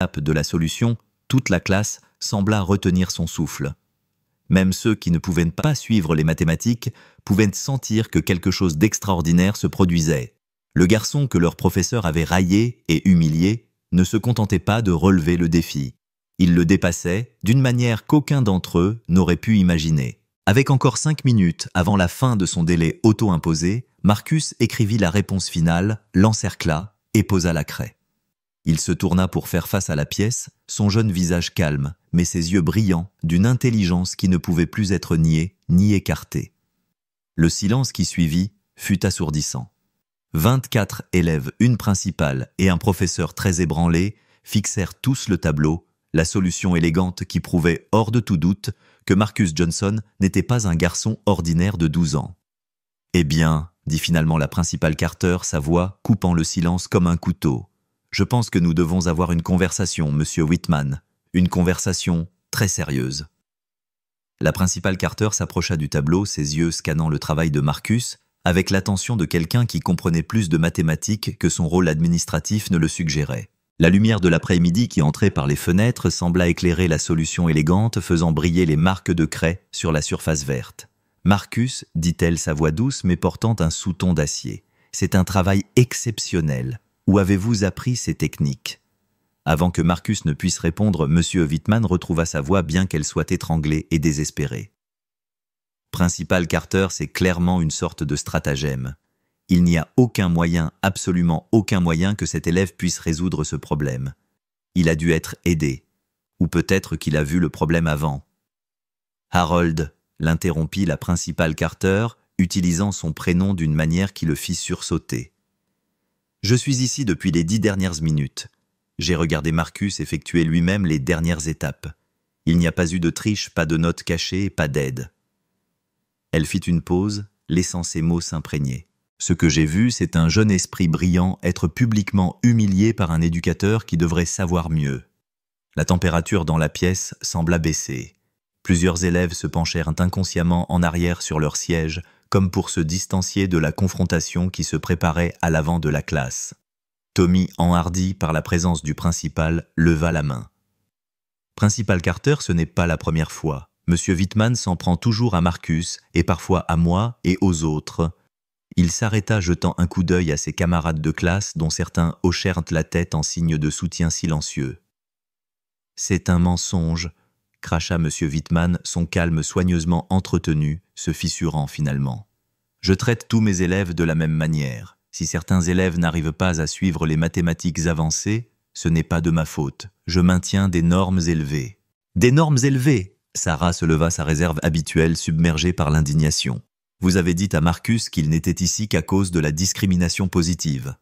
de la solution, toute la classe sembla retenir son souffle. Même ceux qui ne pouvaient pas suivre les mathématiques pouvaient sentir que quelque chose d'extraordinaire se produisait. Le garçon que leur professeur avait raillé et humilié ne se contentait pas de relever le défi. Il le dépassait d'une manière qu'aucun d'entre eux n'aurait pu imaginer. Avec encore 5 minutes avant la fin de son délai auto-imposé, Marcus écrivit la réponse finale, l'encercla et posa la craie. Il se tourna pour faire face à la pièce, son jeune visage calme, mais ses yeux brillants d'une intelligence qui ne pouvait plus être niée ni écartée. Le silence qui suivit fut assourdissant. 24 élèves, une principale et un professeur très ébranlé fixèrent tous le tableau, la solution élégante qui prouvait hors de tout doute que Marcus Johnson n'était pas un garçon ordinaire de 12 ans. « Eh bien, dit finalement la principale Carter, sa voix coupant le silence comme un couteau. Je pense que nous devons avoir une conversation, monsieur Whitman, une conversation très sérieuse. » La principale Carter s'approcha du tableau, ses yeux scannant le travail de Marcus, avec l'attention de quelqu'un qui comprenait plus de mathématiques que son rôle administratif ne le suggérait. La lumière de l'après-midi qui entrait par les fenêtres sembla éclairer la solution élégante, faisant briller les marques de craie sur la surface verte. « Marcus, dit-elle sa voix douce mais portant un sous-ton d'acier, c'est un travail exceptionnel. Où avez-vous appris ces techniques ?» Avant que Marcus ne puisse répondre, M. Whitman retrouva sa voix bien qu'elle soit étranglée et désespérée. Principal Carter, c'est clairement une sorte de stratagème. Il n'y a aucun moyen, absolument aucun moyen que cet élève puisse résoudre ce problème. Il a dû être aidé. Ou peut-être qu'il a vu le problème avant. Harold, l'interrompit la principale Carter, utilisant son prénom d'une manière qui le fit sursauter. Je suis ici depuis les 10 dernières minutes. J'ai regardé Marcus effectuer lui-même les dernières étapes. Il n'y a pas eu de triche, pas de notes cachées, pas d'aide. Elle fit une pause, laissant ses mots s'imprégner. Ce que j'ai vu, c'est un jeune esprit brillant être publiquement humilié par un éducateur qui devrait savoir mieux. La température dans la pièce sembla baisser. Plusieurs élèves se penchèrent inconsciemment en arrière sur leur siège, comme pour se distancier de la confrontation qui se préparait à l'avant de la classe. Tommy, enhardi par la présence du principal, leva la main. « Principal Carter, ce n'est pas la première fois. Monsieur Whitman s'en prend toujours à Marcus, et parfois à moi et aux autres. » Il s'arrêta jetant un coup d'œil à ses camarades de classe dont certains hochèrent la tête en signe de soutien silencieux. « C'est un mensonge », cracha M. Whitman, son calme soigneusement entretenu, se fissurant finalement. « Je traite tous mes élèves de la même manière. Si certains élèves n'arrivent pas à suivre les mathématiques avancées, ce n'est pas de ma faute. Je maintiens des normes élevées. »« Des normes élevées !» Sarah se leva sa réserve habituelle submergée par l'indignation. Vous avez dit à Marcus qu'il n'était ici qu'à cause de la discrimination positive.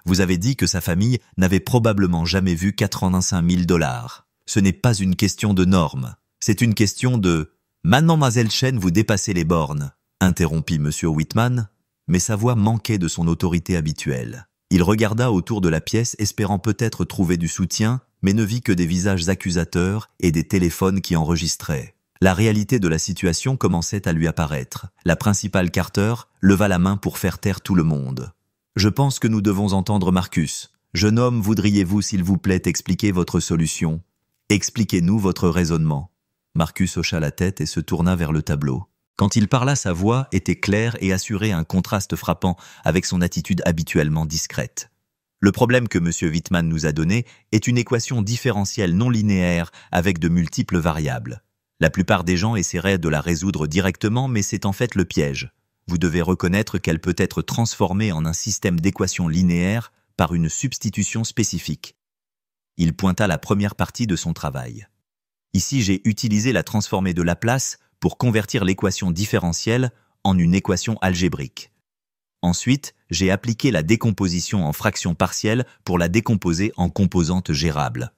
Vous avez dit que sa famille n'avait probablement jamais vu 85 000 $. Ce n'est pas une question de normes, c'est une question de « Mademoiselle Chen, vous dépassez les bornes », interrompit M. Whitman, mais sa voix manquait de son autorité habituelle. Il regarda autour de la pièce espérant peut-être trouver du soutien, mais ne vit que des visages accusateurs et des téléphones qui enregistraient. La réalité de la situation commençait à lui apparaître. La principale Carter leva la main pour faire taire tout le monde. « Je pense que nous devons entendre Marcus. Jeune homme, voudriez-vous s'il vous plaît expliquer votre solution? Expliquez-nous votre raisonnement. » Marcus hocha la tête et se tourna vers le tableau. Quand il parla, sa voix était claire et assurait un contraste frappant avec son attitude habituellement discrète. Le problème que M. Whitman nous a donné est une équation différentielle non linéaire avec de multiples variables. La plupart des gens essaieraient de la résoudre directement, mais c'est en fait le piège. Vous devez reconnaître qu'elle peut être transformée en un système d'équations linéaires par une substitution spécifique. Il pointa la première partie de son travail. Ici, j'ai utilisé la transformée de Laplace pour convertir l'équation différentielle en une équation algébrique. Ensuite, j'ai appliqué la décomposition en fractions partielles pour la décomposer en composantes gérables.